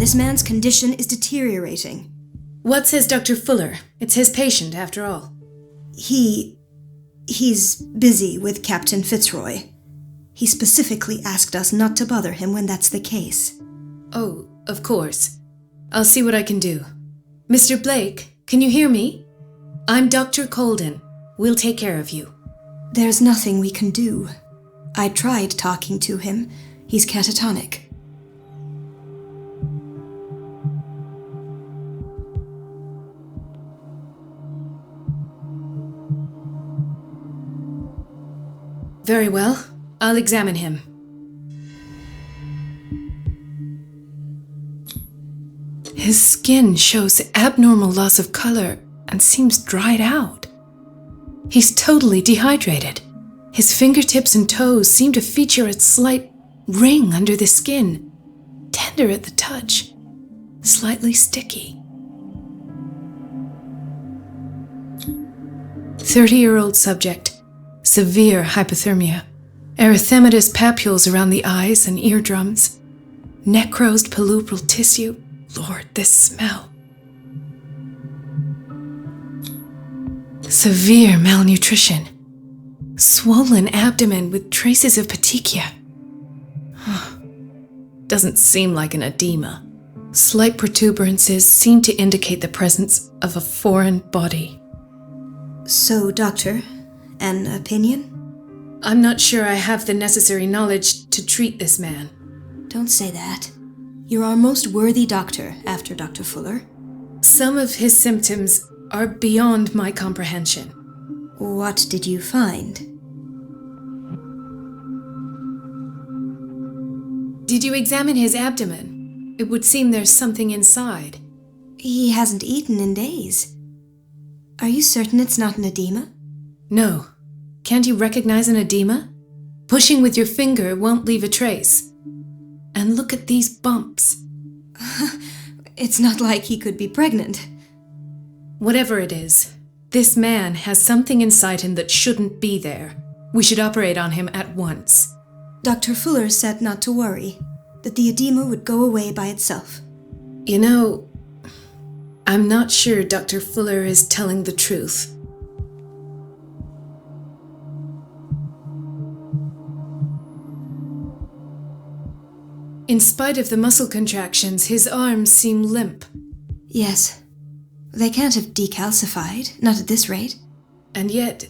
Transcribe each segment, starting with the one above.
This man's condition is deteriorating. What says Dr. Fuller? It's his patient, after all. He's busy with Captain Fitzroy. He specifically asked us not to bother him when that's the case. Oh, of course. I'll see what I can do. Mr. Blake, can you hear me? I'm Dr. Colden. We'll take care of you. There's nothing we can do. I tried talking to him. He's catatonic. Very well. I'll examine him. His skin shows abnormal loss of color and seems dried out. He's totally dehydrated. His fingertips and toes seem to feature a slight ring under the skin, tender at the touch, slightly sticky. 30-year-old subject. Severe hypothermia, erythematous papules around the eyes and eardrums, necrosed palpebral tissue. Lord, this smell. Severe malnutrition, swollen abdomen with traces of petechia. Doesn't seem like an edema. Slight protuberances seem to indicate the presence of a foreign body. So, Doctor, an opinion? I'm not sure I have the necessary knowledge to treat this man. Don't say that. You're our most worthy doctor after Dr. Fuller. Some of his symptoms are beyond my comprehension. What did you find? Did you examine his abdomen? It would seem there's something inside. He hasn't eaten in days. Are you certain it's not an edema? No. Can't you recognize an edema? Pushing with your finger won't leave a trace. And look at these bumps. It's not like he could be pregnant. Whatever it is, this man has something inside him that shouldn't be there. We should operate on him at once. Dr. Fuller said not to worry, that the edema would go away by itself. You know, I'm not sure Dr. Fuller is telling the truth. In spite of the muscle contractions, his arms seem limp. Yes. They can't have decalcified, not at this rate. And yet,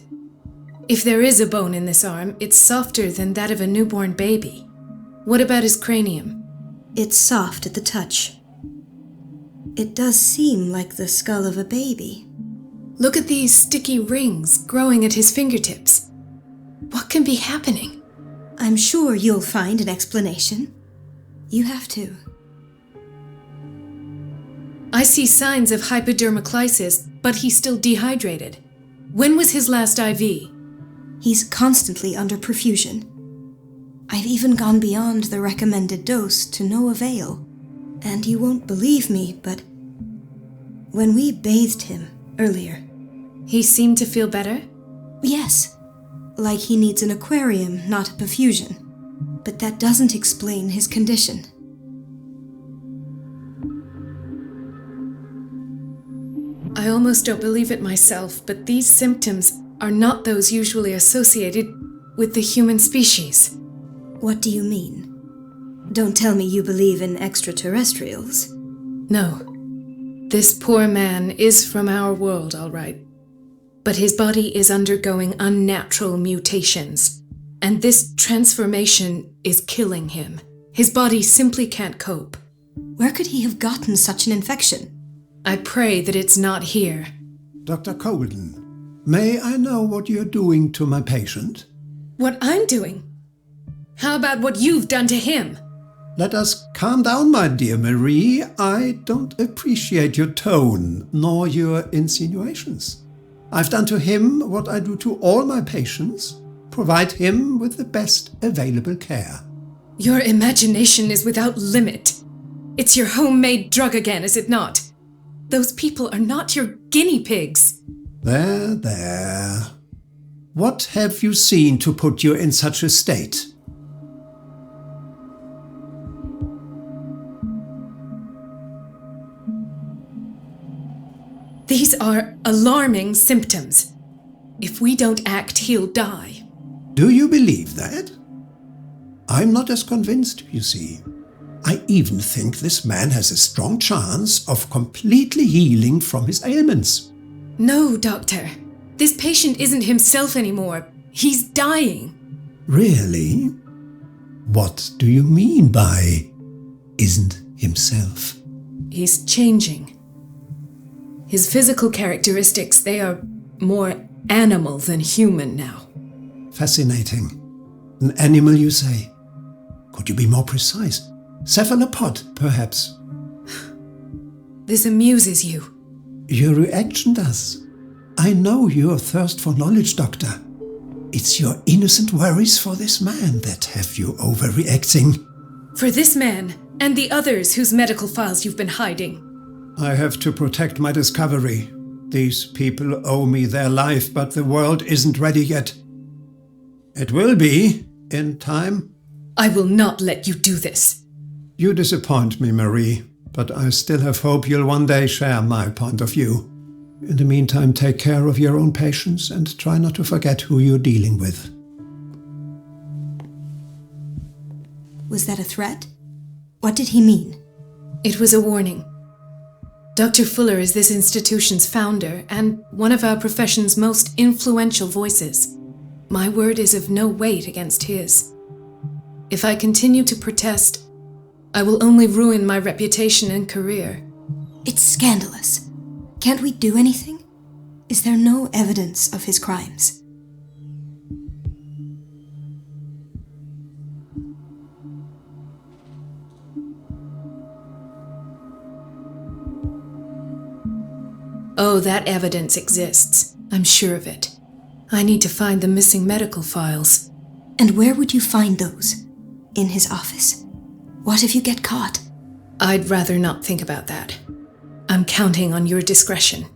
if there is a bone in this arm, it's softer than that of a newborn baby. What about his cranium? It's soft at the touch. It does seem like the skull of a baby. Look at these sticky rings growing at his fingertips. What can be happening? I'm sure you'll find an explanation. You have to. I see signs of hypodermoclysis, but he's still dehydrated. When was his last IV? He's constantly under perfusion. I've even gone beyond the recommended dose to no avail. And you won't believe me, but when we bathed him earlier... He seemed to feel better? Yes. Like he needs an aquarium, not a perfusion. But that doesn't explain his condition. I almost don't believe it myself, but these symptoms are not those usually associated with the human species. What do you mean? Don't tell me you believe in extraterrestrials. No. This poor man is from our world, all right. But his body is undergoing unnatural mutations, and this transformation is killing him. His body simply can't cope. Where could he have gotten such an infection? I pray that it's not here. Dr. Colden, may I know what you're doing to my patient? What I'm doing? How about what you've done to him? Let us calm down, my dear Marie. I don't appreciate your tone, nor your insinuations. I've done to him what I do to all my patients, provide him with the best available care. Your imagination is without limit. It's your homemade drug again, is it not? Those people are not your guinea pigs. There. What have you seen to put you in such a state? These are alarming symptoms. If we don't act, he'll die. Do you believe that? I'm not as convinced, you see. I even think this man has a strong chance of completely healing from his ailments. No, Doctor. This patient isn't himself anymore. He's dying. Really? What do you mean by isn't himself? He's changing. His physical characteristics, they are more animal than human now. Fascinating. An animal, you say? Could you be more precise? Cephalopod, perhaps? This amuses you. Your reaction does. I know your thirst for knowledge, Doctor. It's your innocent worries for this man that have you overreacting. For this man, and the others whose medical files you've been hiding. I have to protect my discovery. These people owe me their life, but the world isn't ready yet. It will be, in time. I will not let you do this. You disappoint me, Marie, but I still have hope you'll one day share my point of view. In the meantime, take care of your own patients and try not to forget who you're dealing with. Was that a threat? What did he mean? It was a warning. Dr. Fuller is this institution's founder and one of our profession's most influential voices. My word is of no weight against his. If I continue to protest, I will only ruin my reputation and career. It's scandalous. Can't we do anything? Is there no evidence of his crimes? Oh, that evidence exists. I'm sure of it. I need to find the missing medical files. And where would you find those? In his office? What if you get caught? I'd rather not think about that. I'm counting on your discretion.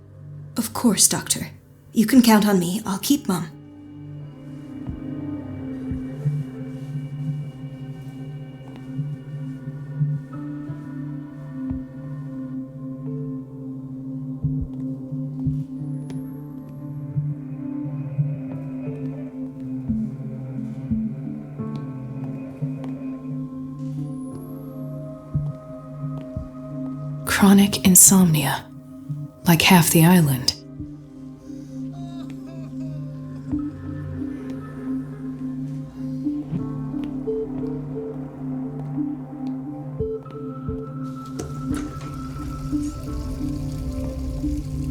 Of course, Doctor. You can count on me. I'll keep Mum. Chronic insomnia, like half the island.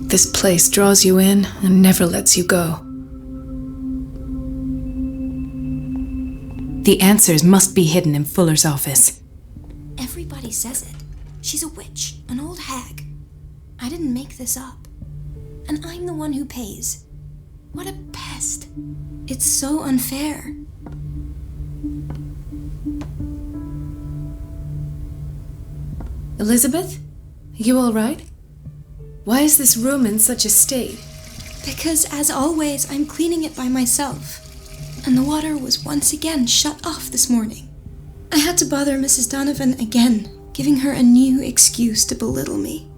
This place draws you in and never lets you go. The answers must be hidden in Fuller's office. Everybody says it. She's a witch, an old hag. I didn't make this up. And I'm the one who pays. What a pest. It's so unfair. Elizabeth? You all right? Why is this room in such a state? Because, as always, I'm cleaning it by myself. And the water was once again shut off this morning. I had to bother Mrs. Donovan again, giving her a new excuse to belittle me.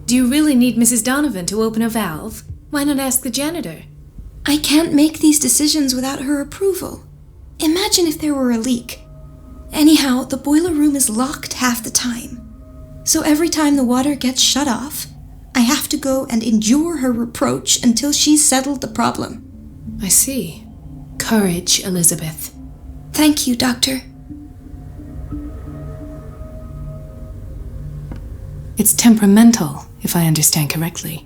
Do you really need Mrs. Donovan to open a valve? Why not ask the janitor? I can't make these decisions without her approval. Imagine if there were a leak. Anyhow, the boiler room is locked half the time. So every time the water gets shut off, I have to go and endure her reproach until she's settled the problem. I see. Courage, Elizabeth. Thank you, Doctor. It's temperamental, if I understand correctly.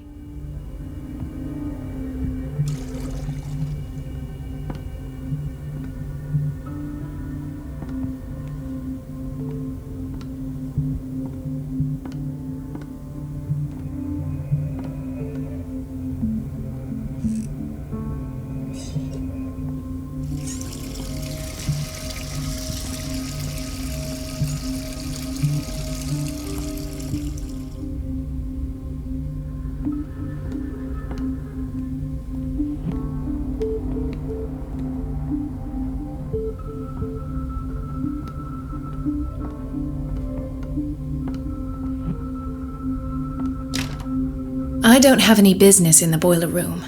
I don't have any business in the boiler room.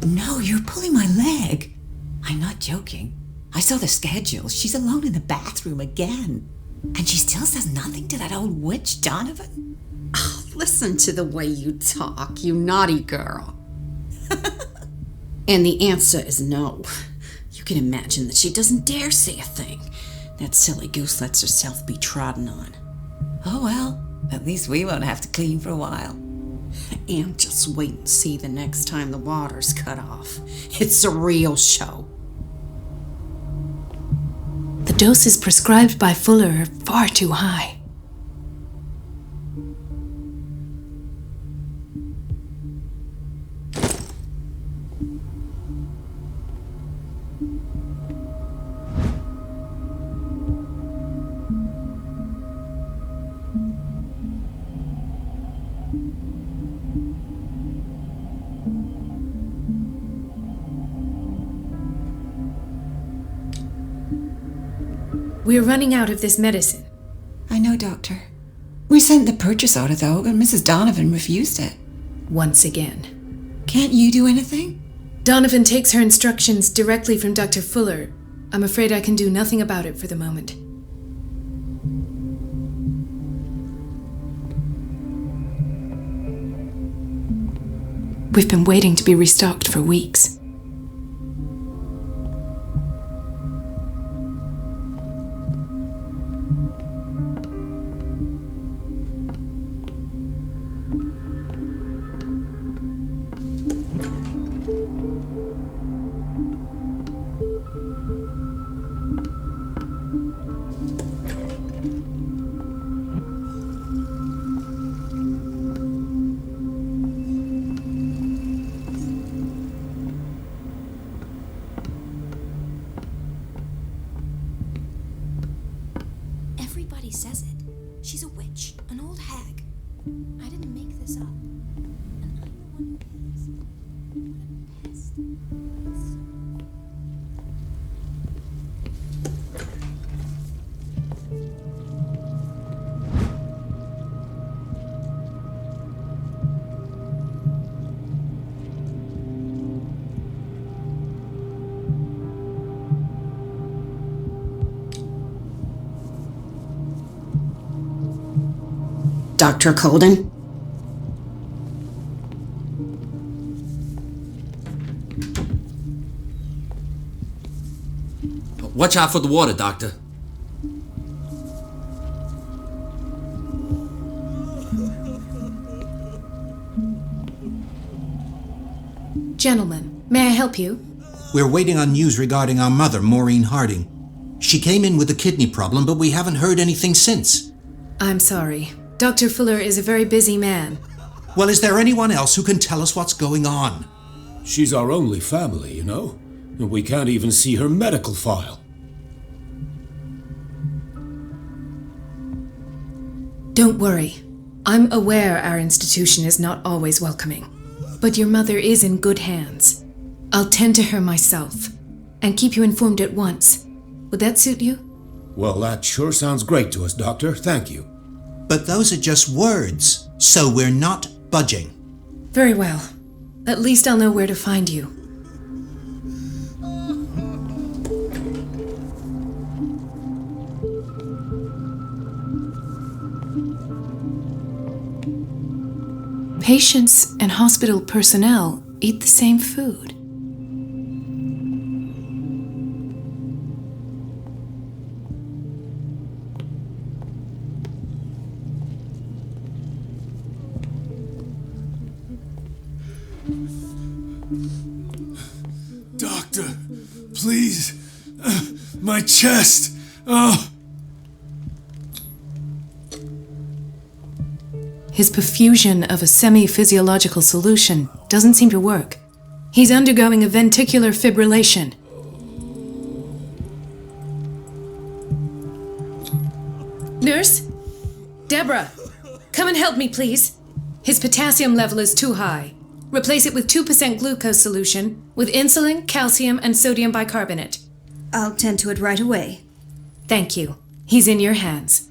No, you're pulling my leg. I'm not joking. I saw the schedule. She's alone in the bathroom again. And she still says nothing to that old witch, Donovan. Oh, listen to the way you talk, you naughty girl. And the answer is no. You can imagine that she doesn't dare say a thing. That silly goose lets herself be trodden on. Oh well, at least we won't have to clean for a while. And just wait and see the next time the water's cut off. It's a real show. The doses prescribed by Fuller are far too high. We're running out of this medicine. I know, Doctor. We sent the purchase order, though, and Mrs. Donovan refused it. Once again. Can't you do anything? Donovan takes her instructions directly from Dr. Fuller. I'm afraid I can do nothing about it for the moment. We've been waiting to be restocked for weeks. Everybody says it. She's a witch, an old hag. I didn't make this up. And I'm the one who pays. What a pest. Dr. Colden? Watch out for the water, Doctor. Gentlemen, may I help you? We're waiting on news regarding our mother, Maureen Harding. She came in with a kidney problem, but we haven't heard anything since. I'm sorry. Dr. Fuller is a very busy man. Well, is there anyone else who can tell us what's going on? She's our only family, you know, and we can't even see her medical file. Don't worry. I'm aware our institution is not always welcoming, but your mother is in good hands. I'll tend to her myself and keep you informed at once. Would that suit you? Well, that sure sounds great to us, Doctor. Thank you. But those are just words, so we're not budging. Very well. At least I'll know where to find you. Patients and hospital personnel eat the same food. Doctor, please. My chest. Oh. His perfusion of a semi-physiological solution doesn't seem to work. He's undergoing a ventricular fibrillation. Nurse? Deborah, come and help me, please. His potassium level is too high. Replace it with 2% glucose solution with insulin, calcium, and sodium bicarbonate. I'll tend to it right away. Thank you. He's in your hands.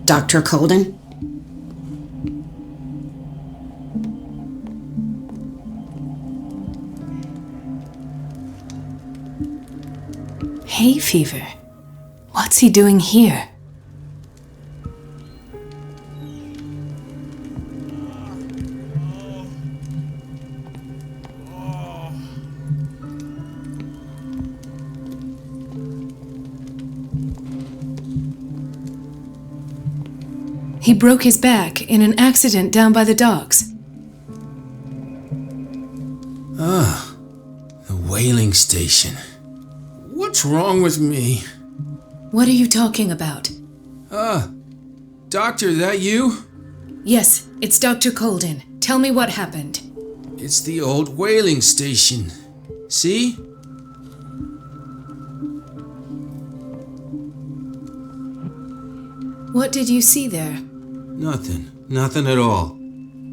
Dr. Colden? Hay fever. What's he doing here? He broke his back in an accident down by the docks. Ah, the whaling station. What's wrong with me? What are you talking about? Doctor, that you? Yes, it's Dr. Colden. Tell me what happened. It's the old whaling station. See? What did you see there? Nothing at all.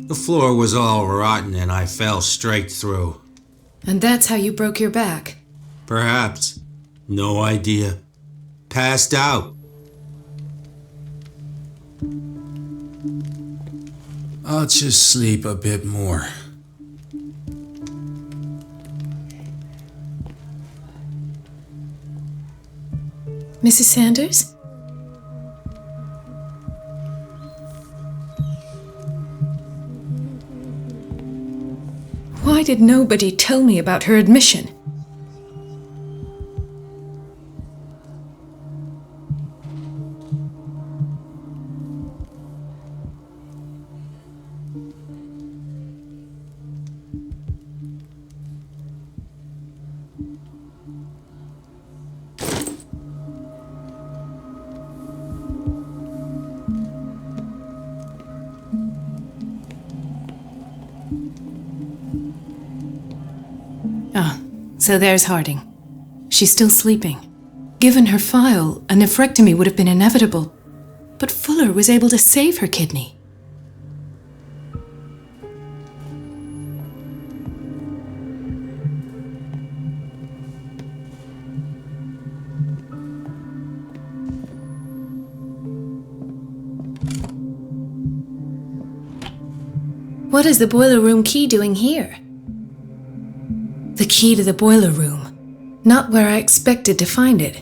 The floor was all rotten and I fell straight through. And that's how you broke your back? Perhaps. No idea. Passed out. I'll just sleep a bit more. Mrs. Sanders? Why did nobody tell me about her admission? So there's Harding. She's still sleeping. Given her file, a nephrectomy would have been inevitable. But Fuller was able to save her kidney. What is the boiler room key doing here? The key to the boiler room. Not where I expected to find it.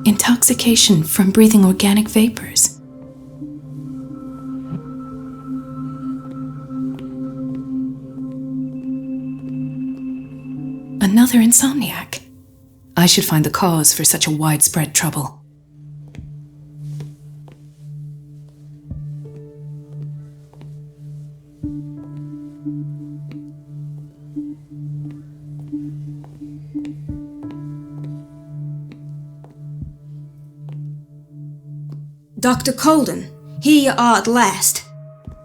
Intoxication from breathing organic vapors. Another insomniac. I should find the cause for such a widespread trouble. Dr. Colden, here you are at last.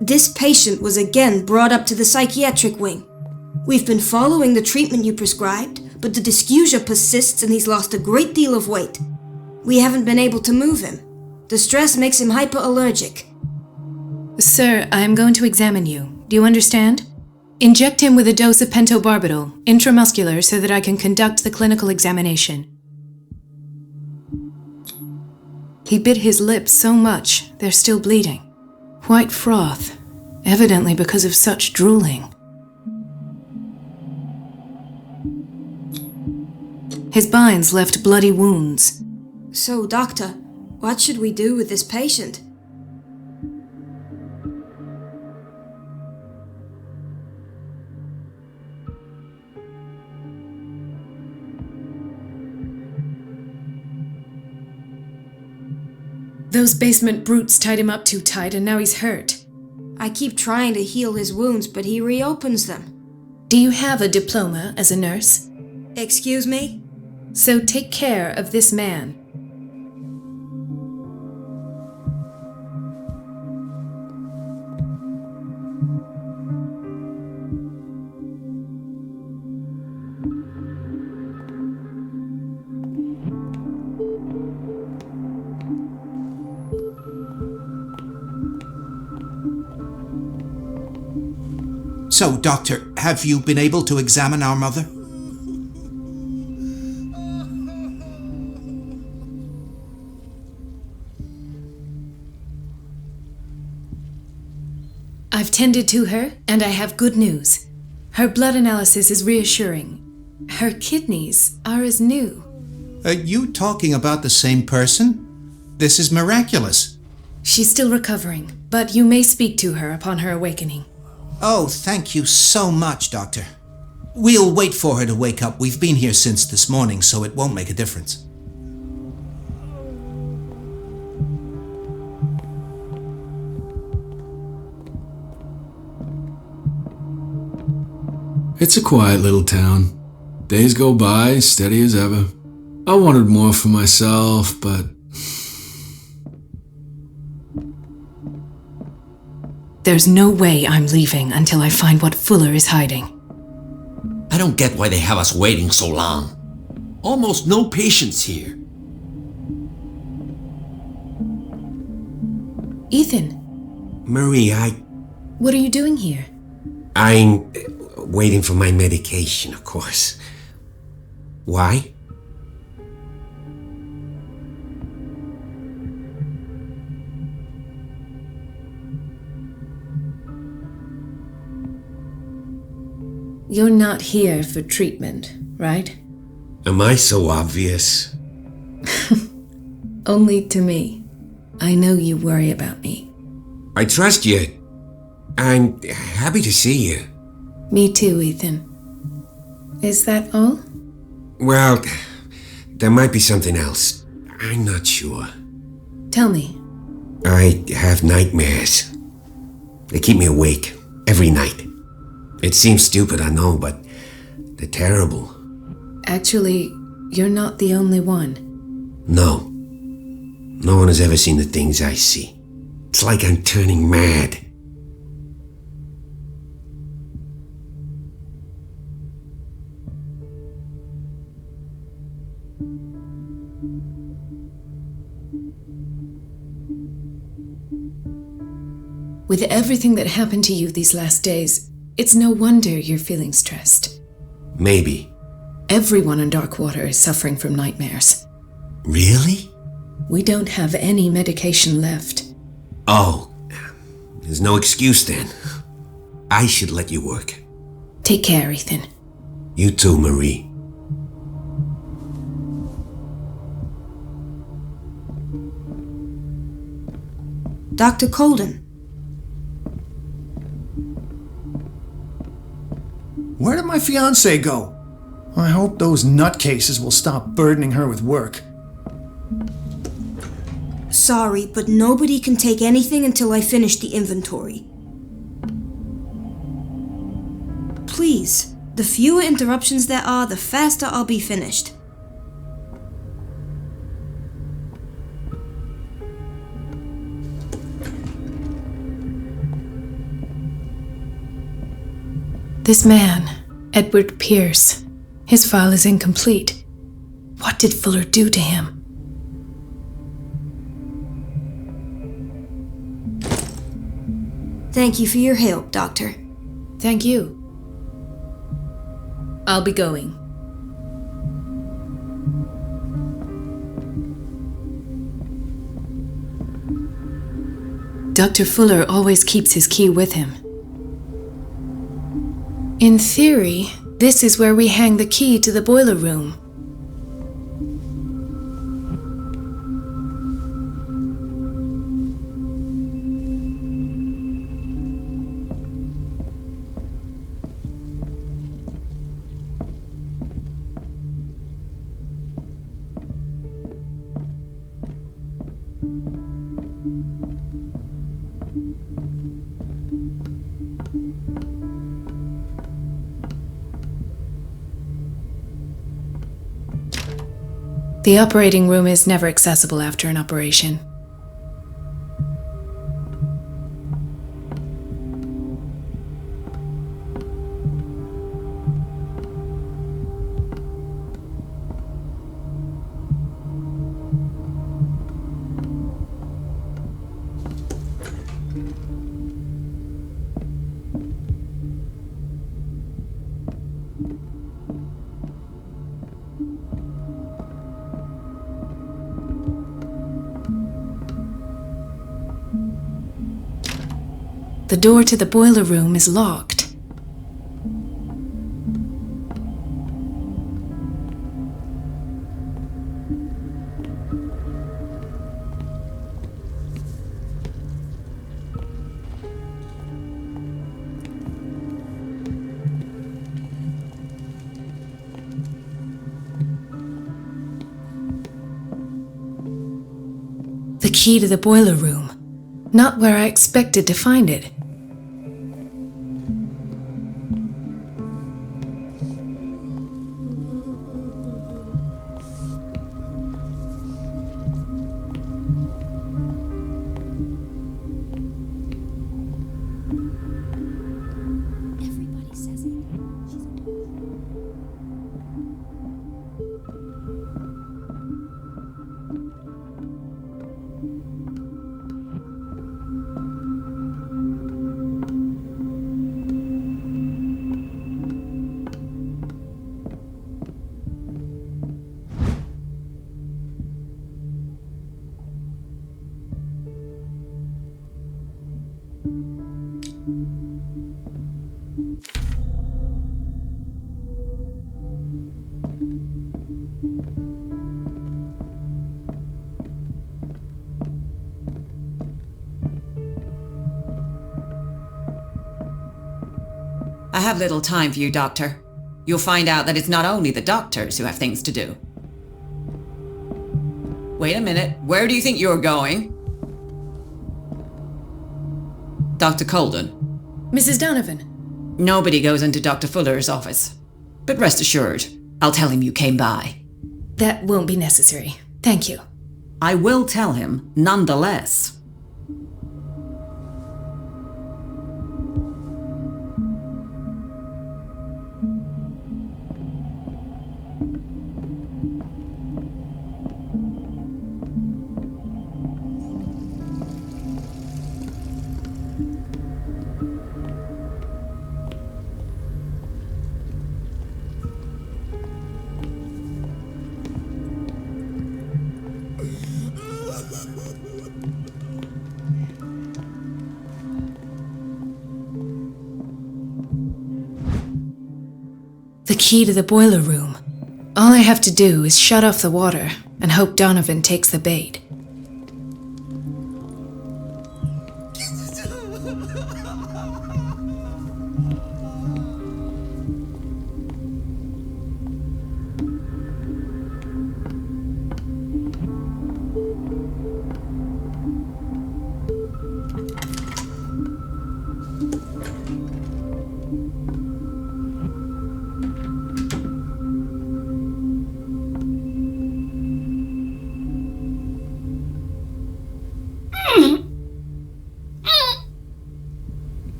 This patient was again brought up to the psychiatric wing. We've been following the treatment you prescribed, but the dysgeusia persists and he's lost a great deal of weight. We haven't been able to move him. The stress makes him hyperallergic. Sir, I am going to examine you. Do you understand? Inject him with a dose of pentobarbital, intramuscular, so that I can conduct the clinical examination. He bit his lips so much, they're still bleeding. White froth, evidently because of such drooling. His binds left bloody wounds. So, doctor, what should we do with this patient? Those basement brutes tied him up too tight and now he's hurt. I keep trying to heal his wounds, but he reopens them. Do you have a diploma as a nurse? Excuse me? So take care of this man. So, Doctor, have you been able to examine our mother? I've tended to her, and I have good news. Her blood analysis is reassuring. Her kidneys are as new. Are you talking about the same person? This is miraculous. She's still recovering, but you may speak to her upon her awakening. Oh, thank you so much, Doctor. We'll wait for her to wake up. We've been here since this morning, so it won't make a difference. It's a quiet little town. Days go by, steady as ever. I wanted more for myself, but... There's no way I'm leaving until I find what Fuller is hiding. I don't get why they have us waiting so long. Almost no patients here. Ethan, Marie, what are you doing here? I'm waiting for my medication, of course. Why? You're not here for treatment, right? Am I so obvious? Only to me. I know you worry about me. I trust you. I'm happy to see you. Me too, Ethan. Is that all? Well, there might be something else. I'm not sure. Tell me. I have nightmares. They keep me awake every night. It seems stupid, I know, but they're terrible. Actually, you're not the only one. No. No one has ever seen the things I see. It's like I'm turning mad. With everything that happened to you these last days, it's no wonder you're feeling stressed. Maybe. Everyone in Darkwater is suffering from nightmares. Really? We don't have any medication left. Oh, there's no excuse then. I should let you work. Take care, Ethan. You too, Marie. Dr. Colden. Where did my fiancée go? I hope those nutcases will stop burdening her with work. Sorry, but nobody can take anything until I finish the inventory. Please, the fewer interruptions there are, the faster I'll be finished. This man, Edward Pierce, his file is incomplete. What did Fuller do to him? Thank you for your help, Doctor. Thank you. I'll be going. Dr. Fuller always keeps his key with him. In theory, this is where we hang the key to the boiler room. The operating room is never accessible after an operation. The door to the boiler room is locked. The key to the boiler room. Not where I expected to find it. Everybody says it. I have little time for you, Doctor. You'll find out that it's not only the doctors who have things to do. Wait a minute. Where do you think you're going? Dr. Colden. Mrs. Donovan. Nobody goes into Dr. Fuller's office. But rest assured, I'll tell him you came by. That won't be necessary. Thank you. I will tell him, nonetheless. The key to the boiler room. All I have to do is shut off the water and hope Donovan takes the bait.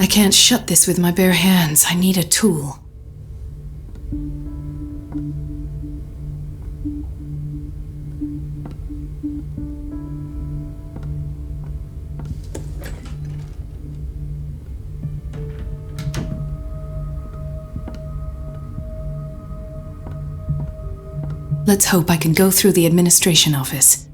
I can't shut this with my bare hands. I need a tool. Let's hope I can go through the administration office.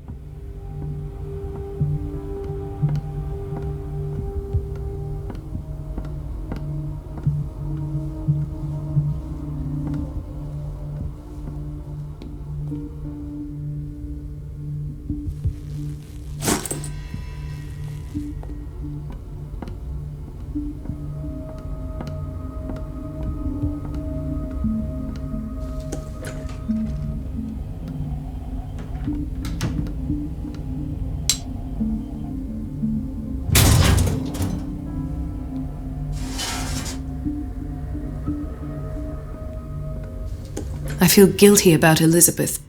I feel guilty about Elizabeth,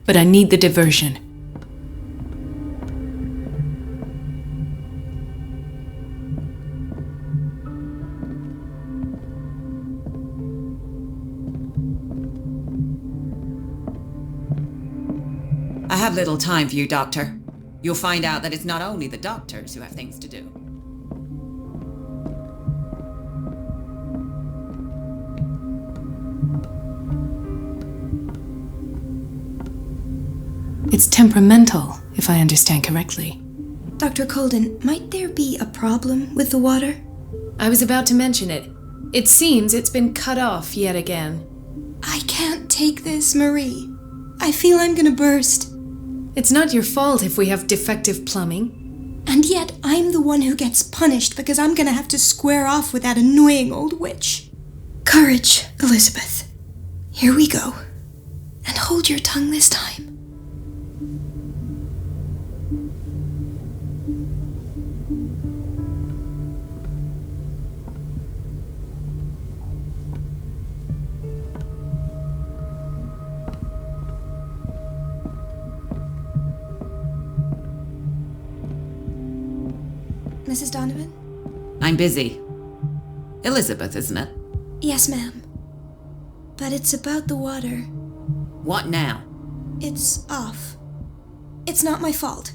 but I need the diversion. I have little time for you, Doctor. You'll find out that it's not only the doctors who have things to do. It's temperamental, if I understand correctly. Dr. Colden, might there be a problem with the water? I was about to mention it. It seems it's been cut off yet again. I can't take this, Marie. I feel I'm gonna burst. It's not your fault if we have defective plumbing. And yet I'm the one who gets punished because I'm gonna have to square off with that annoying old witch. Courage, Elizabeth. Here we go. And hold your tongue this time. Mrs. Donovan? I'm busy. Elizabeth, isn't it? Yes, ma'am. But it's about the water. What now? It's off. It's not my fault.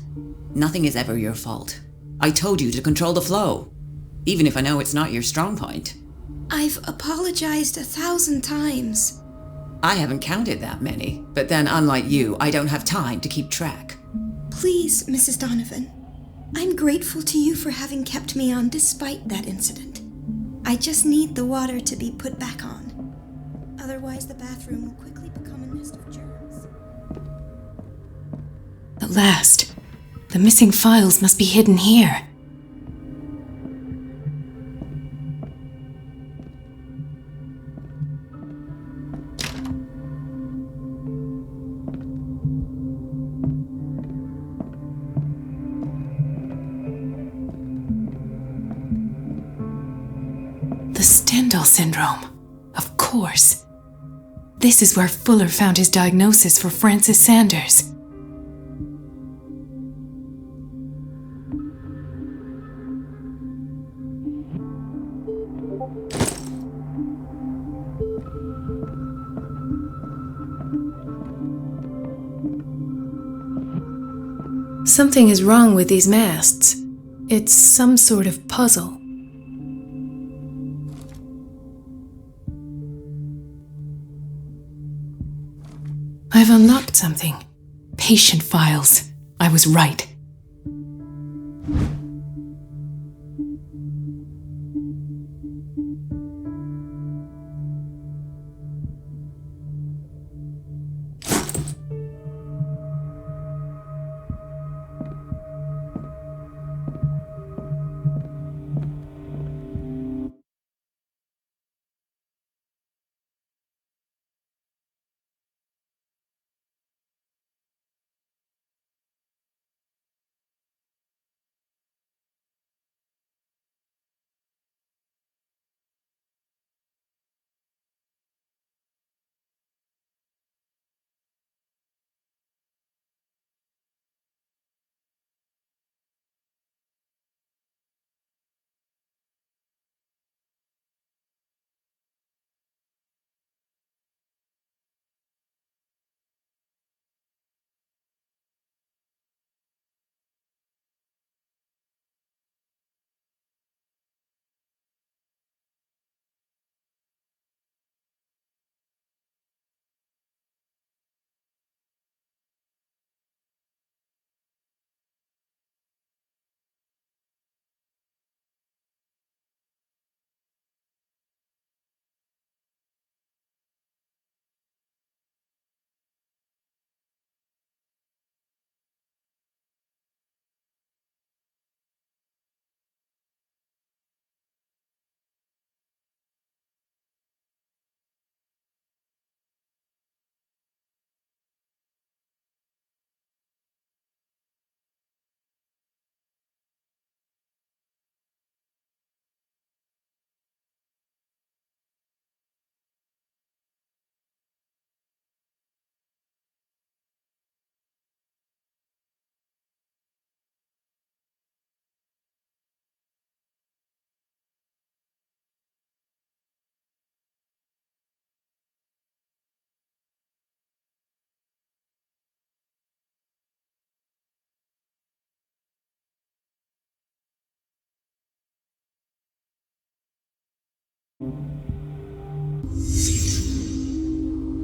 Nothing is ever your fault. I told you to control the flow, even if I know it's not your strong point. I've apologized 1,000 times. I haven't counted that many, but then unlike you, I don't have time to keep track. Please, Mrs. Donovan. I'm grateful to you for having kept me on despite that incident. I just need the water to be put back on. Otherwise, the bathroom will quickly become a nest of germs. At last, the missing files must be hidden here. The Stendhal syndrome. Of course. This is where Fuller found his diagnosis for Francis Sanders. Something is wrong with these masts. It's some sort of puzzle. I've unlocked something. Patient files. I was right.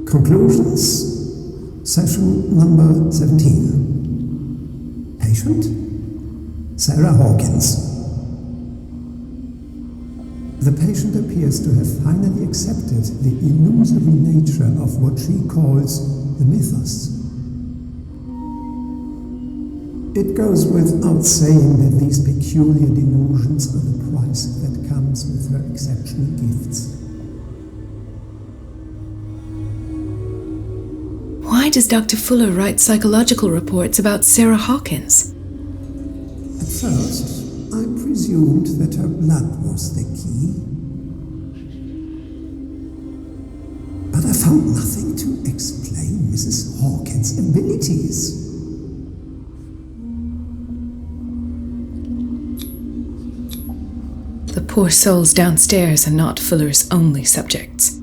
Conclusions, session number 17. Patient? Sarah Hawkins. The patient appears to have finally accepted the illusory nature of what she calls the mythos. It goes without saying that these peculiar delusions are the price that comes with her exceptional gifts. Why does Dr. Fuller write psychological reports about Sarah Hawkins? At first, I presumed that her blood was the key. But I found nothing to explain Mrs. Hawkins' abilities. The poor souls downstairs are not Fuller's only subjects.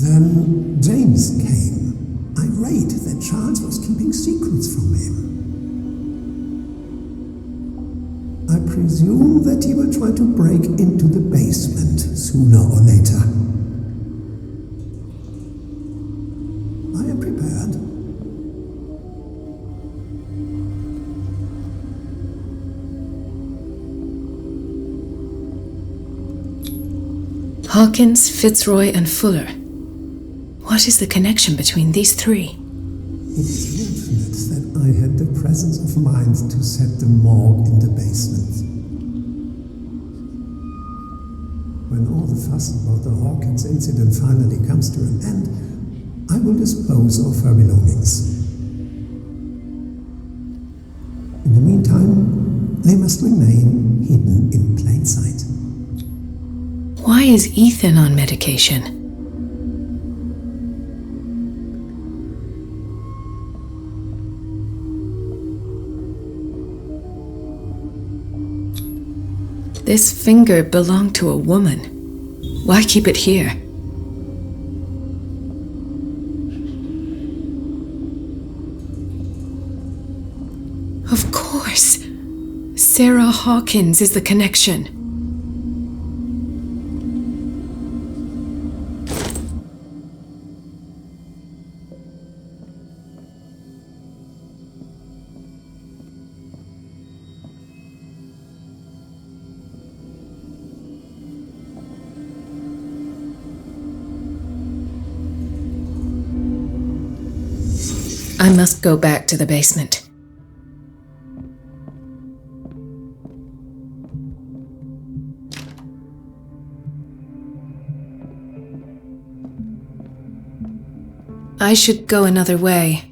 Then James came, irate that Charles was keeping secrets from him. I presume that he will try to break into the basement sooner or later. I am prepared. Hawkins, Fitzroy, and Fuller. What is the connection between these three? It is fortunate that I had the presence of mind to set the morgue in the basement. When all the fuss about the Hawkins incident finally comes to an end, I will dispose of her belongings. In the meantime, they must remain hidden in plain sight. Why is Ethan on medication? This finger belonged to a woman. Why keep it here? Of course! Sarah Hawkins is the connection. I must go back to the basement. I should go another way.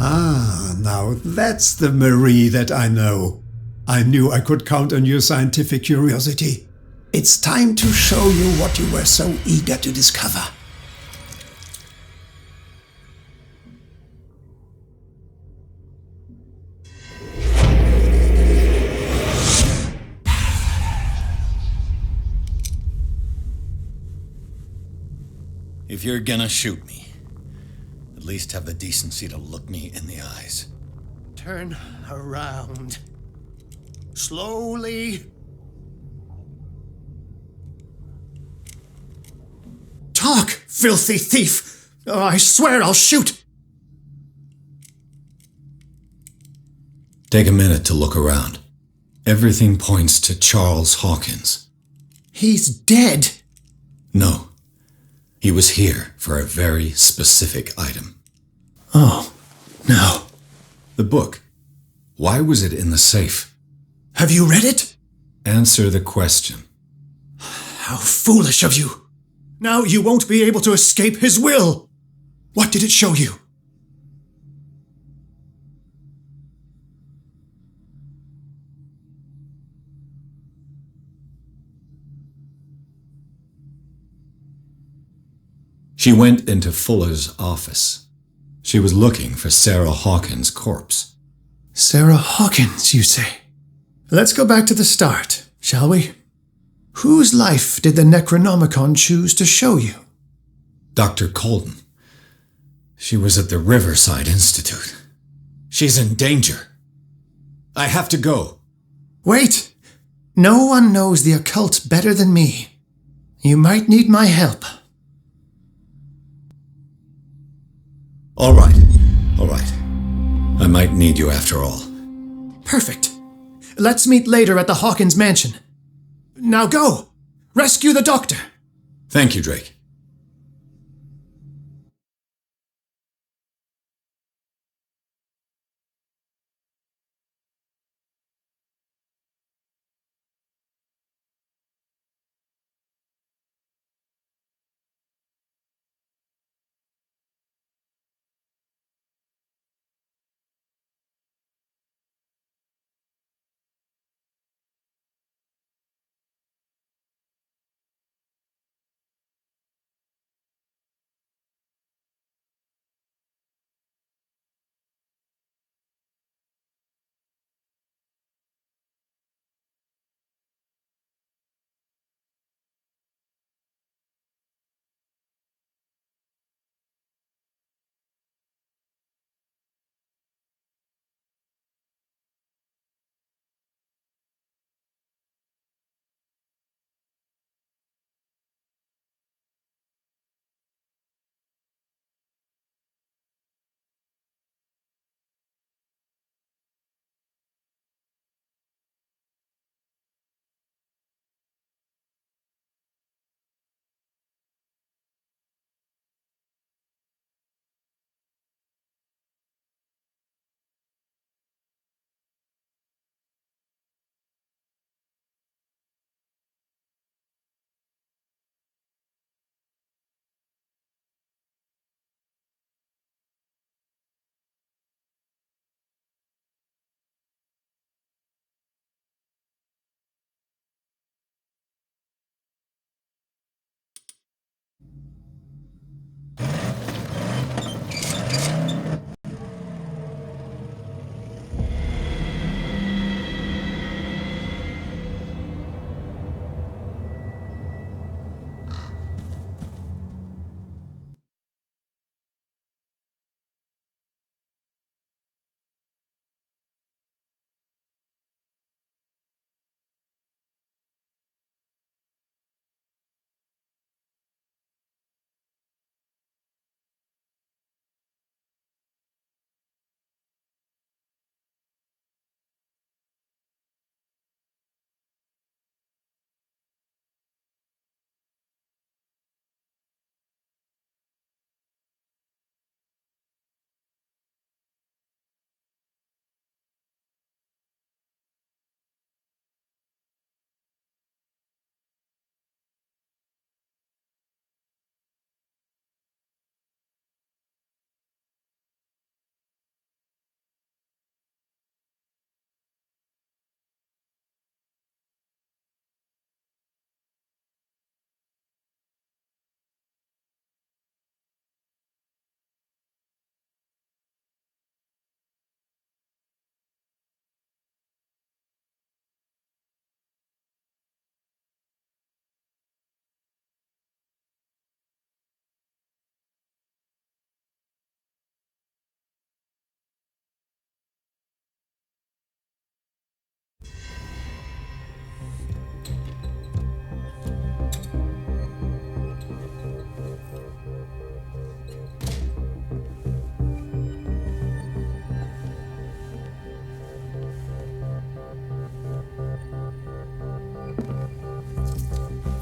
Ah, now that's the Marie that I know. I knew I could count on your scientific curiosity. It's time to show you what you were so eager to discover. If you're gonna shoot me, at least have the decency to look me in the eyes. Turn around. Slowly. Talk, filthy thief! Oh, I swear I'll shoot! Take a minute to look around. Everything points to Charles Hawkins. He's dead! No. He was here for a very specific item. Oh, no. The book. Why was it in the safe? Have you read it? Answer the question. How foolish of you! Now you won't be able to escape his will! What did it show you? She went into Fuller's office. She was looking for Sarah Hawkins' corpse. Sarah Hawkins, you say? Let's go back to the start, shall we? Whose life did the Necronomicon choose to show you? Dr. Colden. She was at the Riverside Institute. She's in danger. I have to go. Wait! No one knows the occult better than me. You might need my help. All right. I might need you after all. Perfect. Let's meet later at the Hawkins mansion. Now go! Rescue the doctor! Thank you, Drake.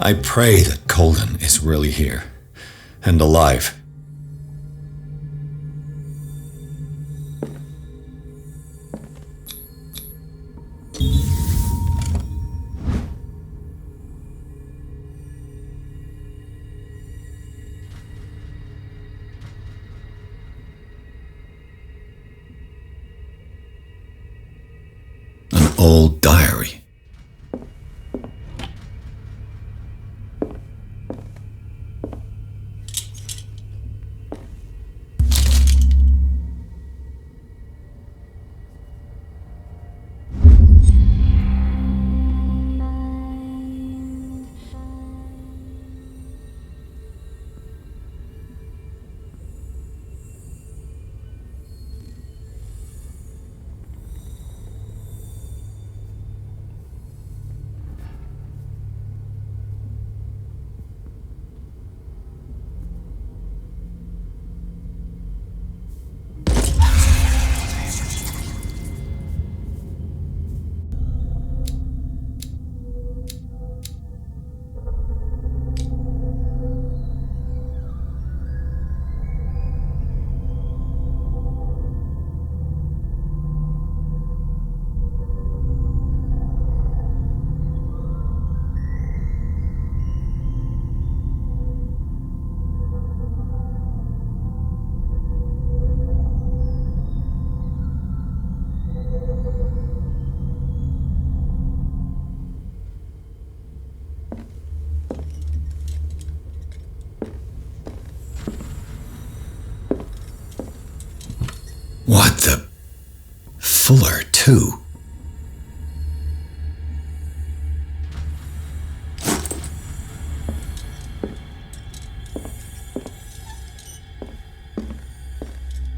I pray that Colden is really here and alive. old diary. What the... Fuller, too.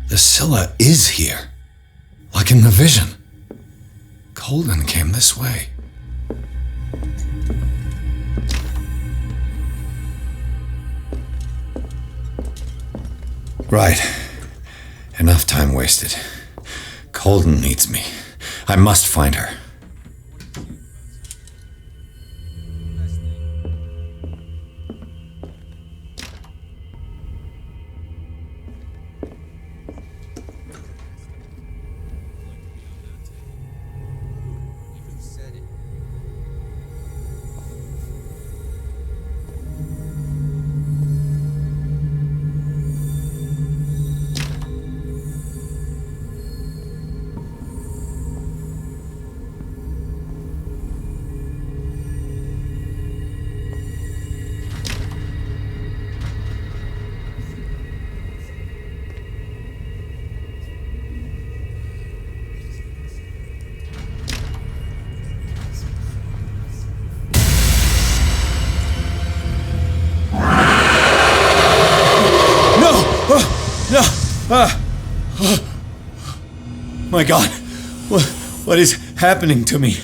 The Scylla is here. Like in the vision. Colden came this way. Right. Enough time wasted. Colden needs me. I must find her. My God, what is happening to me?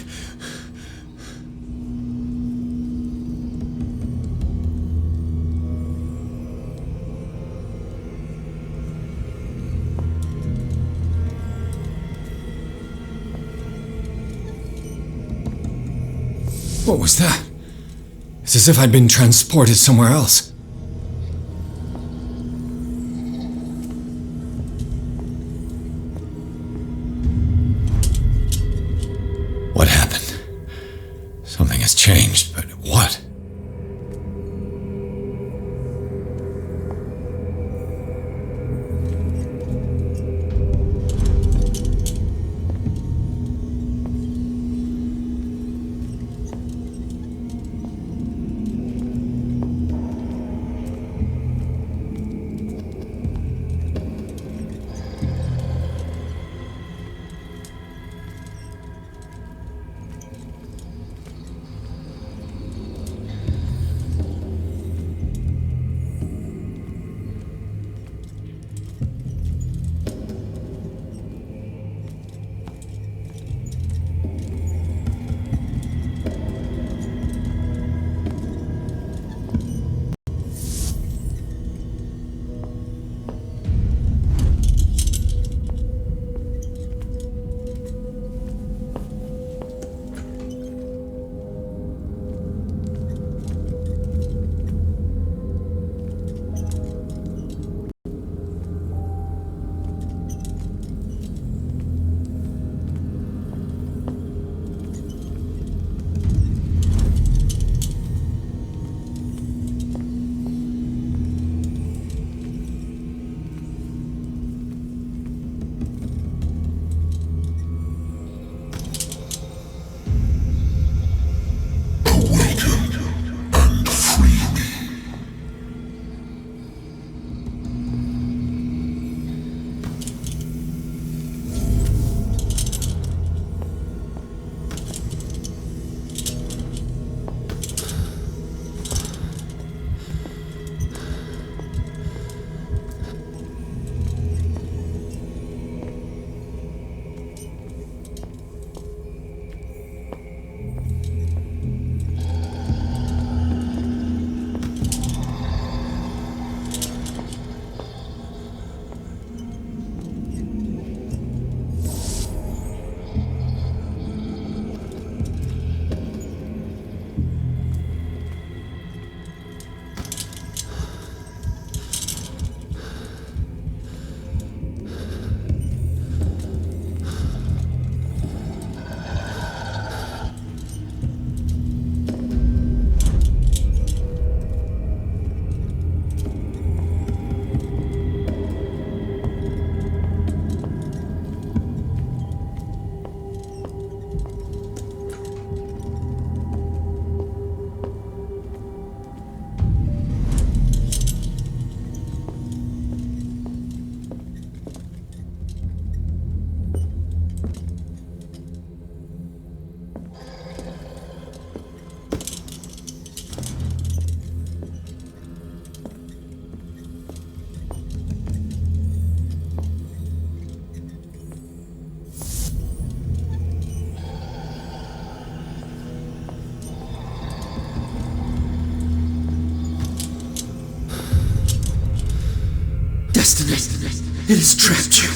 What was that? It's as if I'd been transported somewhere else. What happened? Something has changed, but what? It has trapped you.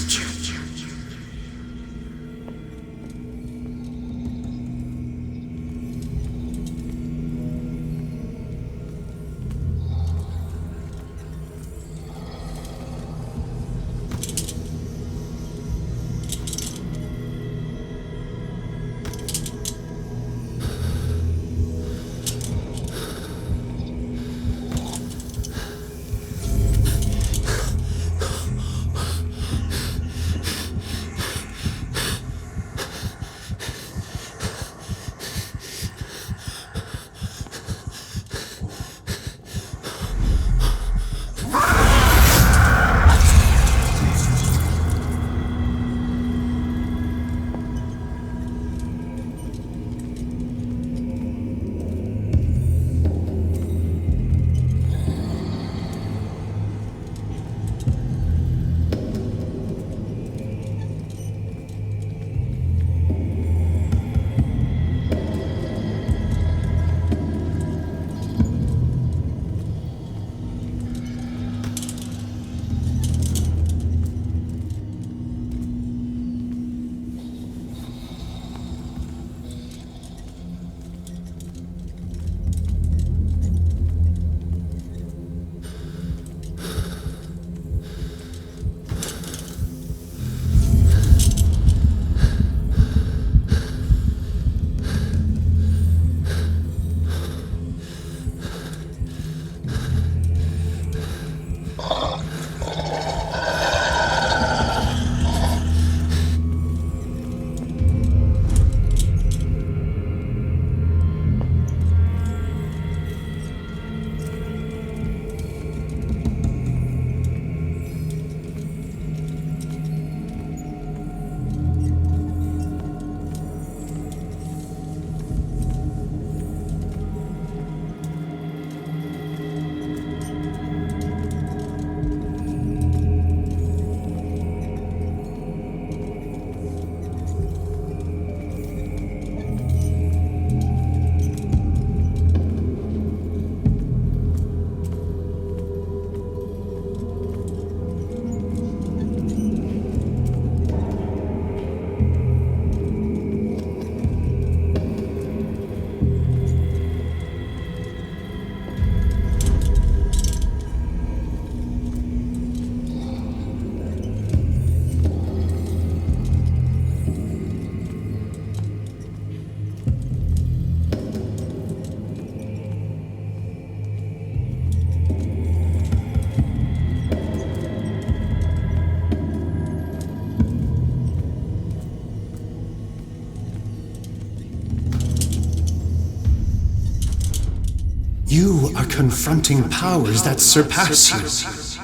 You are confronting powers that surpass you.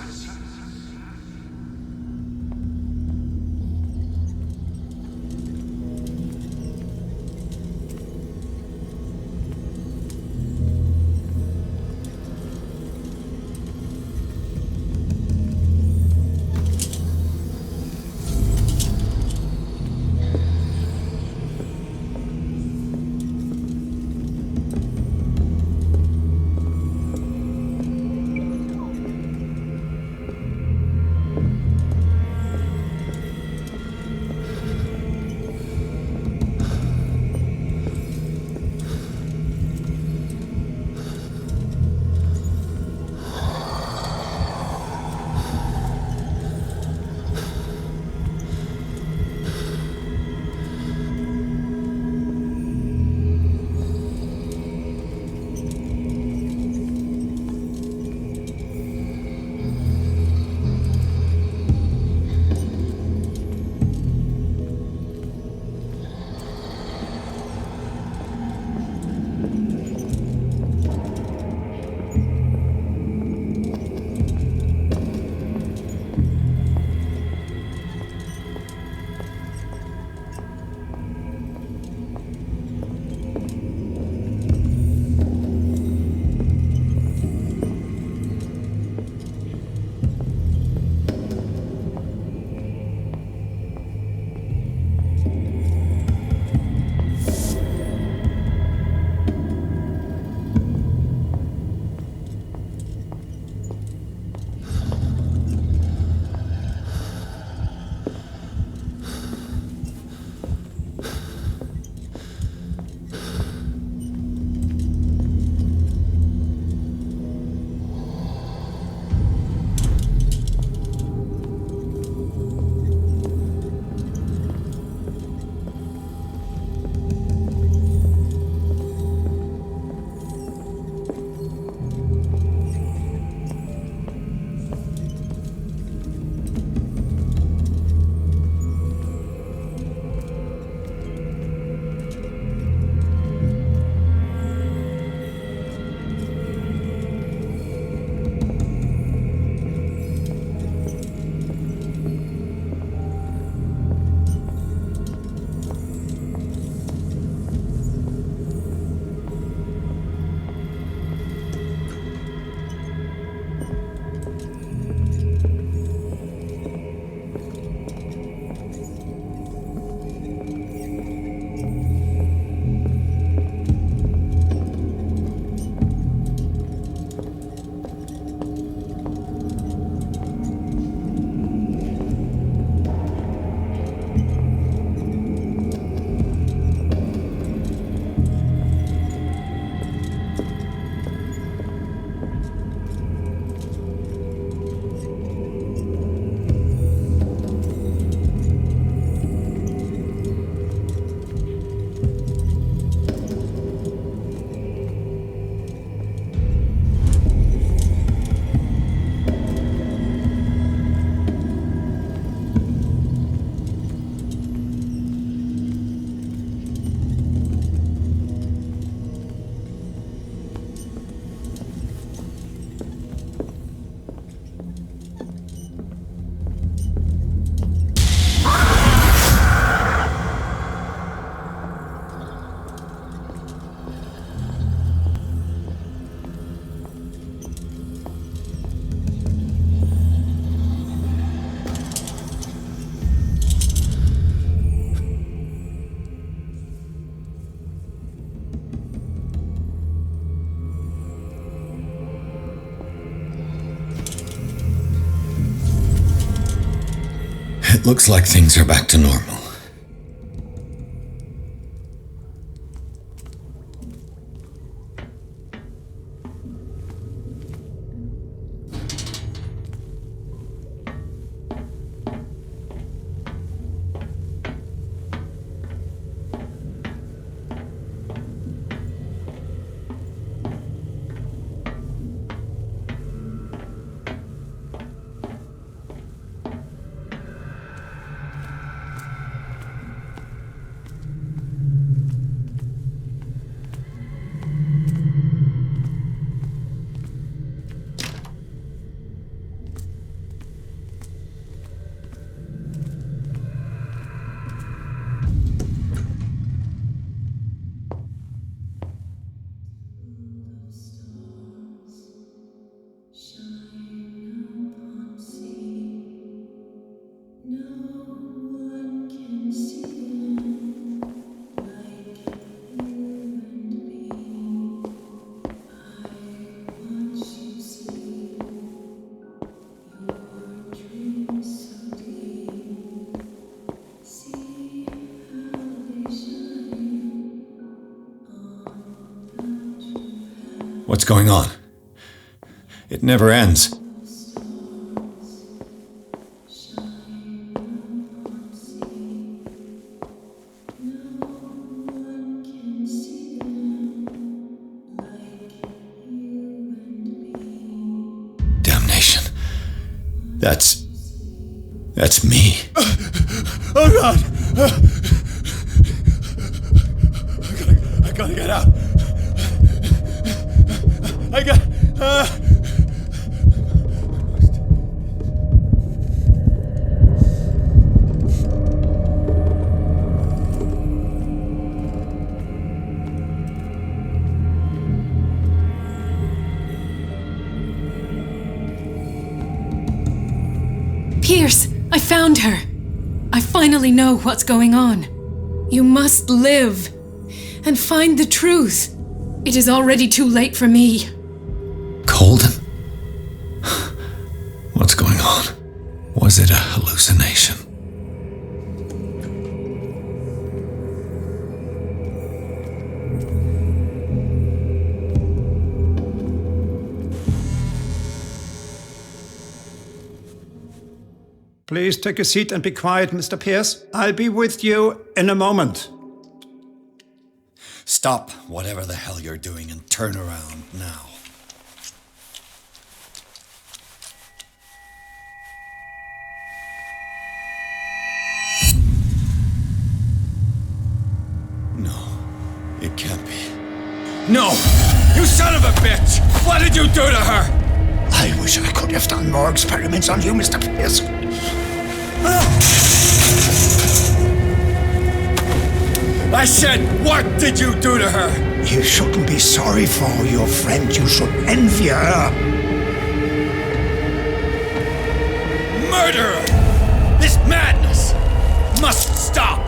Looks like things are back to normal. What's going on? It never ends. Damnation. That's me. Oh God! I gotta get out. I got. Pierce, I found her. I finally know what's going on. You must live and find the truth. It is already too late for me. Colden? What's going on? Was it a hallucination? Please take a seat and be quiet, Mr. Pierce. I'll be with you in a moment. Stop whatever the hell you're doing and turn around now. No, it can't be. No! You son of a bitch! What did you do to her? I wish I could have done more experiments on you, Mr. Pierce. I said, what did you do to her? You shouldn't be sorry for your friend. You should envy her. Murderer! This madness must stop!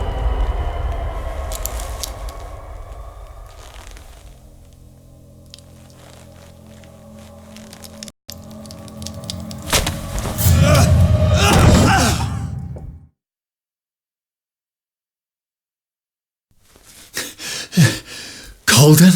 Colden?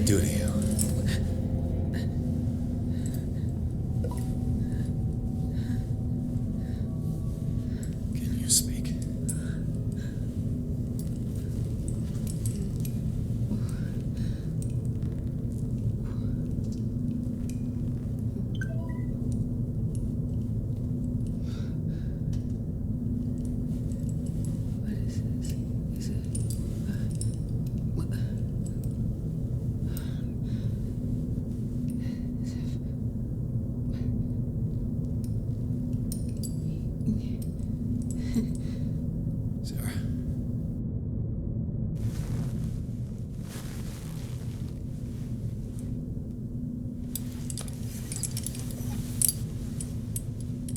do to you? Can you speak?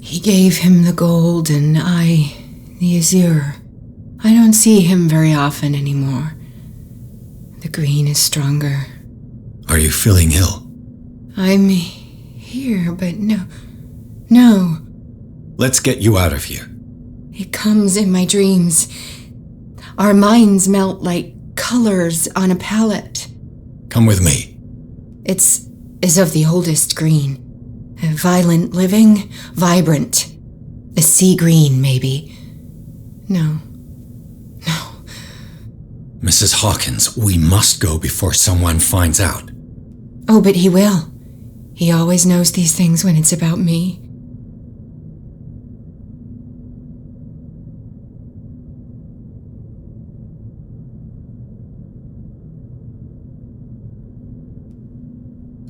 He gave him the gold and I the azure. I don't see him very often anymore. The green is stronger. Are you feeling ill? I'm here, but no. Let's get you out of here. It comes in my dreams. Our minds melt like colors on a palette. Come with me. It's as of the oldest green. Violent living, vibrant. A sea green, maybe. No. Mrs. Hawkins, we must go before someone finds out. Oh, but he will. He always knows these things when it's about me.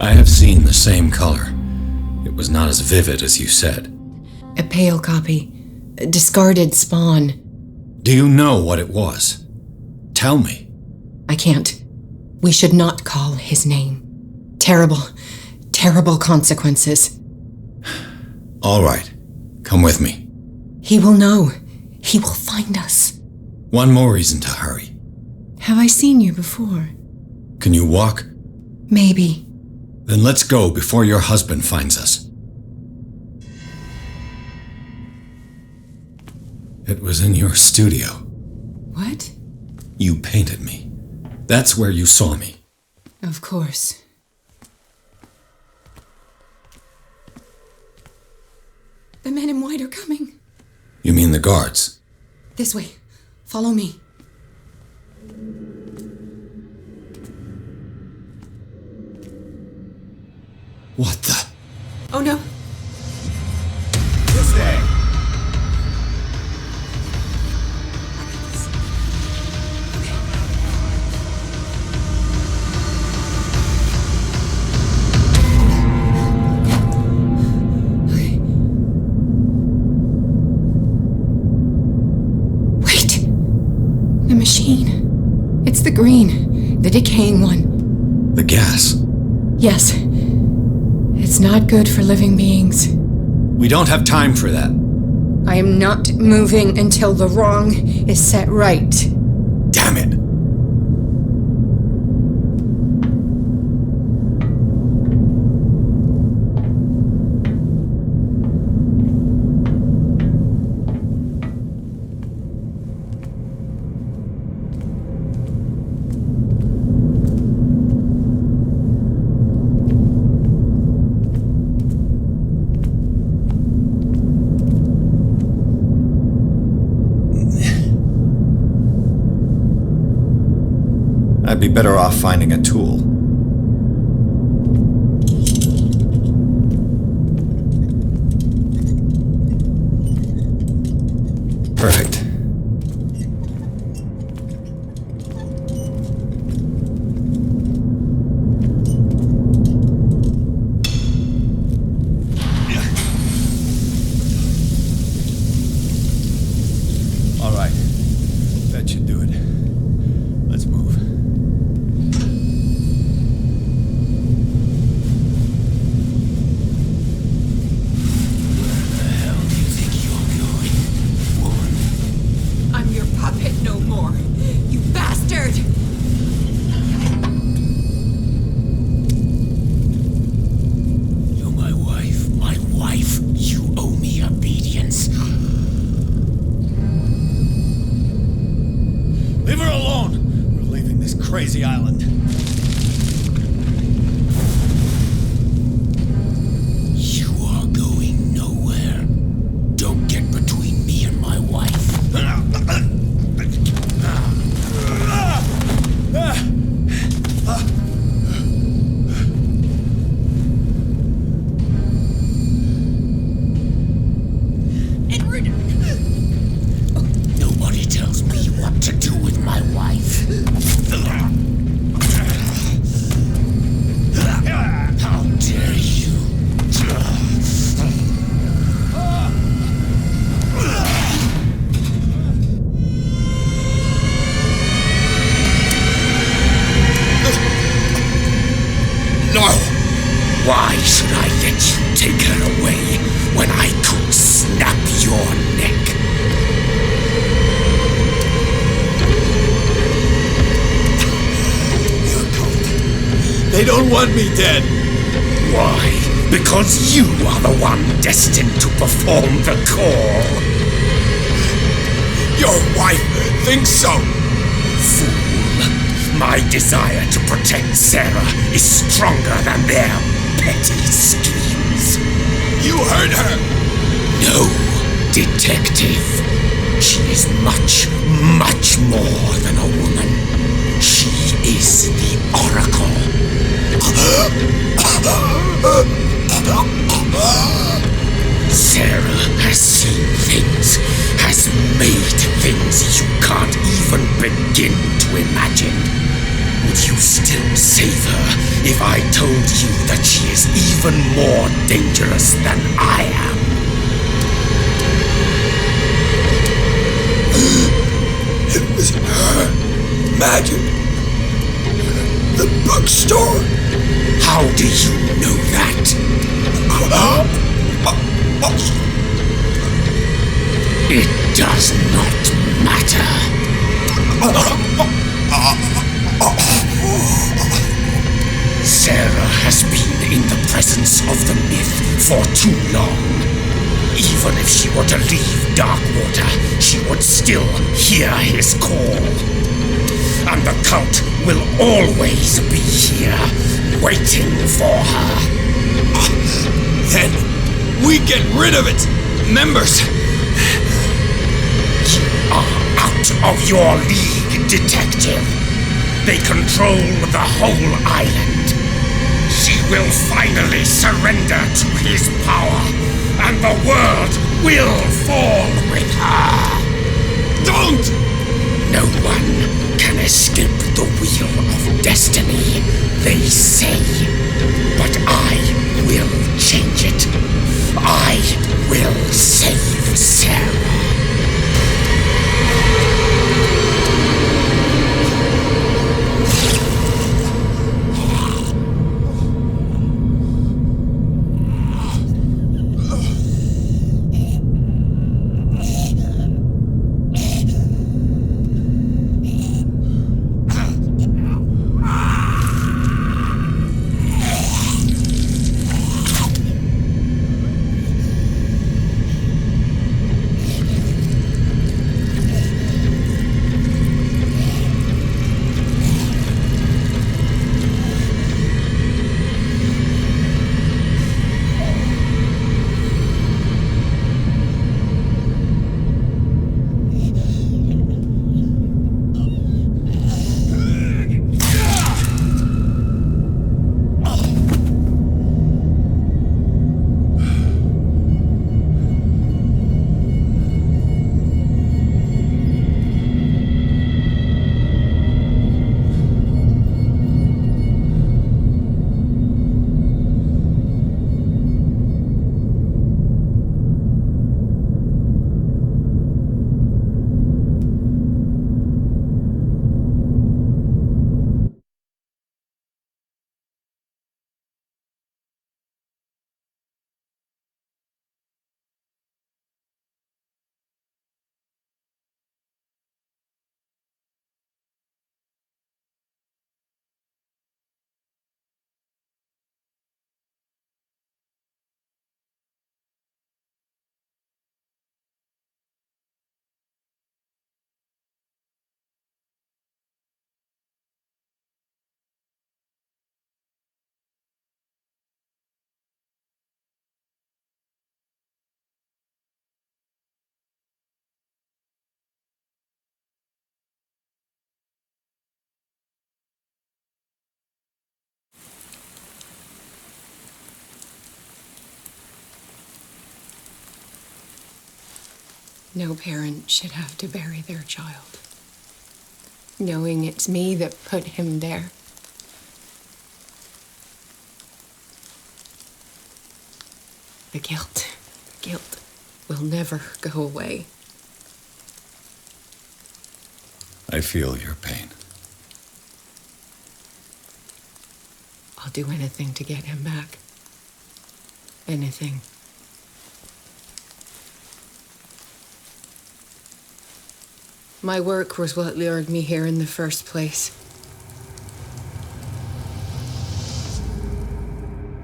I have seen the same color. It was not as vivid as you said. A pale copy. A discarded spawn. Do you know what it was? Tell me. I can't. We should not call his name. Terrible consequences. All right. Come with me. He will know. He will find us. One more reason to hurry. Have I seen you before? Can you walk? Maybe. Then let's go before your husband finds us. It was in your studio. What? You painted me. That's where you saw me. Of course. The men in white are coming. You mean the guards? This way. Follow me. What the? Oh no. This way. Machine. It's the green, the decaying one. The gas? Yes. It's not good for living beings. We don't have time for that. I am not moving until the wrong is set right. Damn it! I'd be better off finding a tool. Perfect. All right. That should do it. Let's move. Why should I let you take her away when I could snap your neck? You're cold. They don't want me dead. Why? Because you are the one destined to perform the call. Your wife thinks so. Fool. My desire to protect Sarah is stronger than their petty schemes. You heard her. No, detective. She is much, much more than a woman. She is the Oracle. Sarah has seen things, has made things you can't even begin to imagine. Would you still save her if I told you that she is even more dangerous than I am? It was her magic. The bookstore. How do you know that? It does not matter. Sarah has been in the presence of the myth for too long. Even if she were to leave Darkwater, she would still hear his call. And the cult will always be here, waiting for her. Then we get rid of its members. You are out of your league, detective. They control the whole island. She will finally surrender to his power, and the world will fall with her. Don't! No one can escape the wheel of destiny, they say. But I will change it. I will save Sarah. No parent should have to bury their child, knowing it's me that put him there. The guilt will never go away. I feel your pain. I'll do anything to get him back. anything. My work was what lured me here in the first place.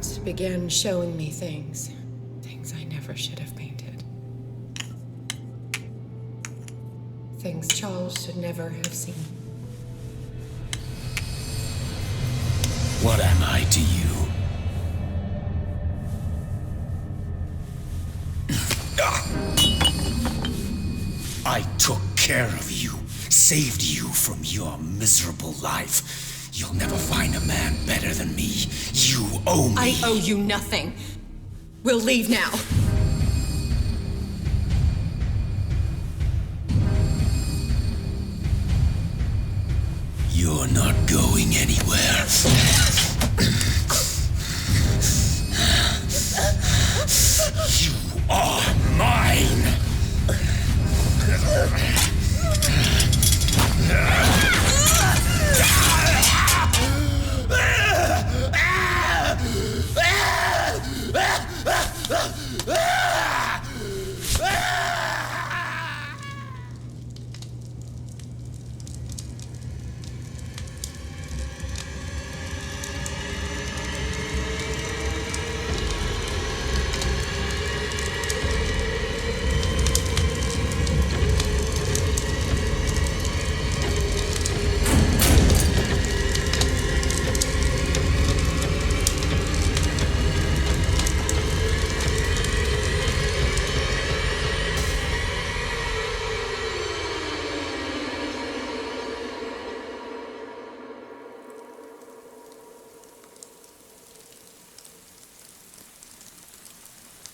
It began showing me things I never should have painted. Things Charles should never have seen. What am I to you? I took care of you, saved you from your miserable life. You'll never find a man better than me. You owe me. I owe you nothing. We'll leave now. You're not going anywhere. You are mine.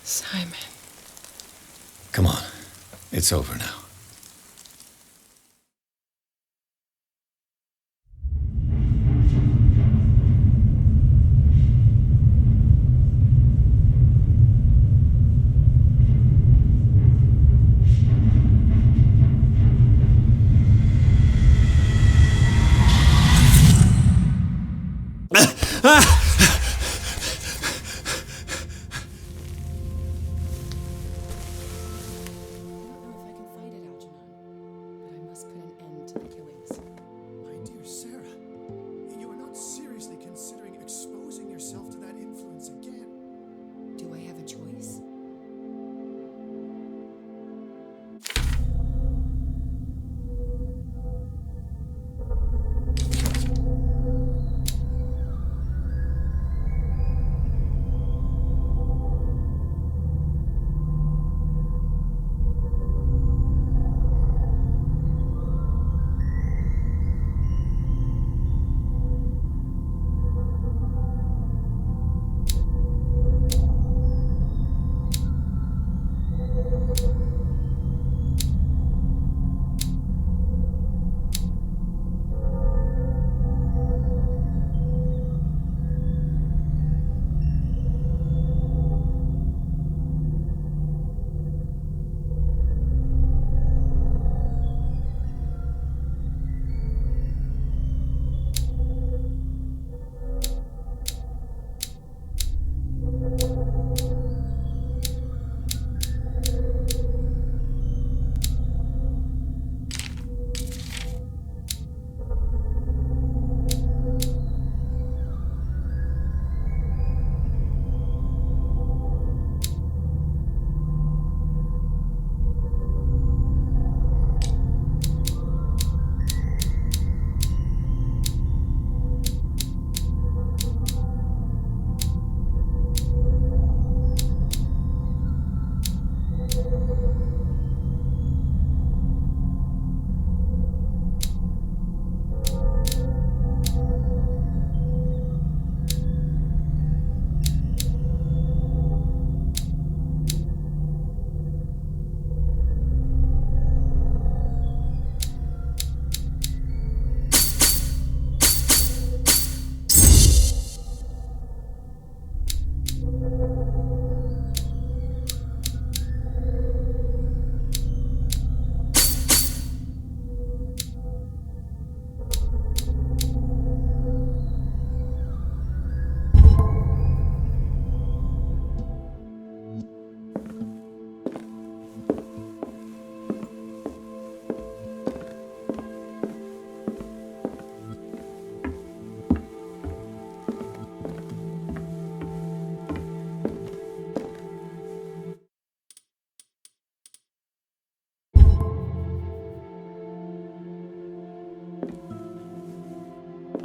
Simon. Come on. It's over now.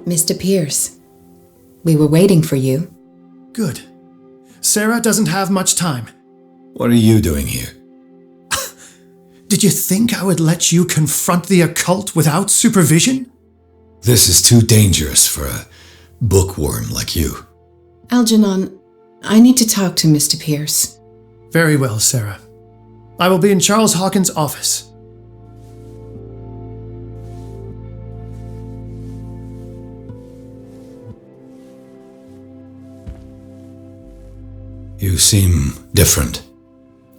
Mr. Pierce. We were waiting for you. Good. Sarah doesn't have much time. What are you doing here? Did you think I would let you confront the occult without supervision? This is too dangerous for a bookworm like you. Algernon, I need to talk to Mr. Pierce. Very well, Sarah. I will be in Charles Hawkins' office. You seem different.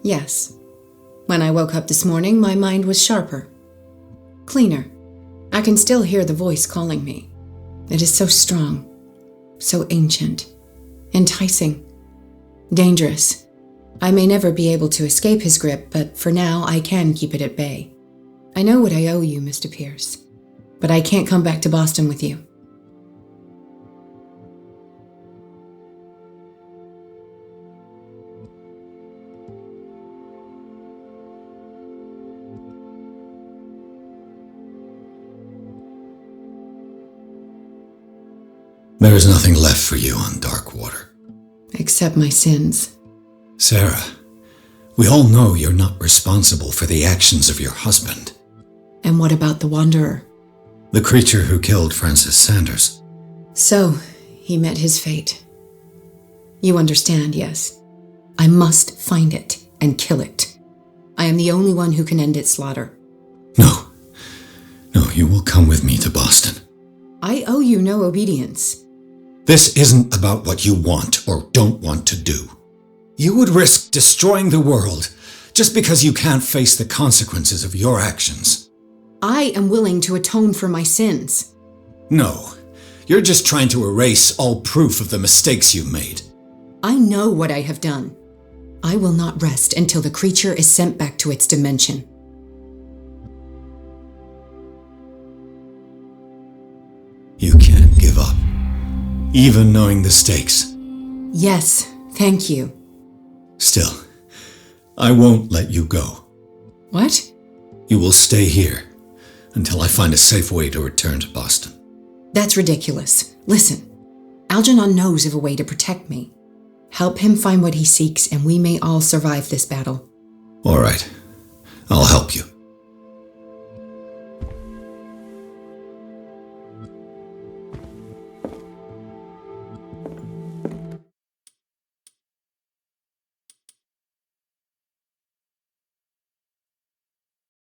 Yes. When I woke up this morning, my mind was sharper. Cleaner. I can still hear the voice calling me. It is so strong, so ancient, enticing, dangerous. I may never be able to escape his grip, but for now I can keep it at bay. I know what I owe you, Mr. Pierce, but I can't come back to Boston with you. There is nothing left for you on Darkwater. Except my sins. Sarah, we all know you're not responsible for the actions of your husband. And what about the Wanderer? The creature who killed Francis Sanders. So, he met his fate. You understand, yes? I must find it and kill it. I am the only one who can end its slaughter. No, you will come with me to Boston. I owe you no obedience. This isn't about what you want or don't want to do. You would risk destroying the world just because you can't face the consequences of your actions. I am willing to atone for my sins. No, you're just trying to erase all proof of the mistakes you made. I know what I have done. I will not rest until the creature is sent back to its dimension. You can't give up, even knowing the stakes. Yes, thank you. Still, I won't let you go. What? You will stay here until I find a safe way to return to Boston. That's ridiculous. Listen, Algernon knows of a way to protect me. Help him find what he seeks, and we may all survive this battle. All right, I'll help you.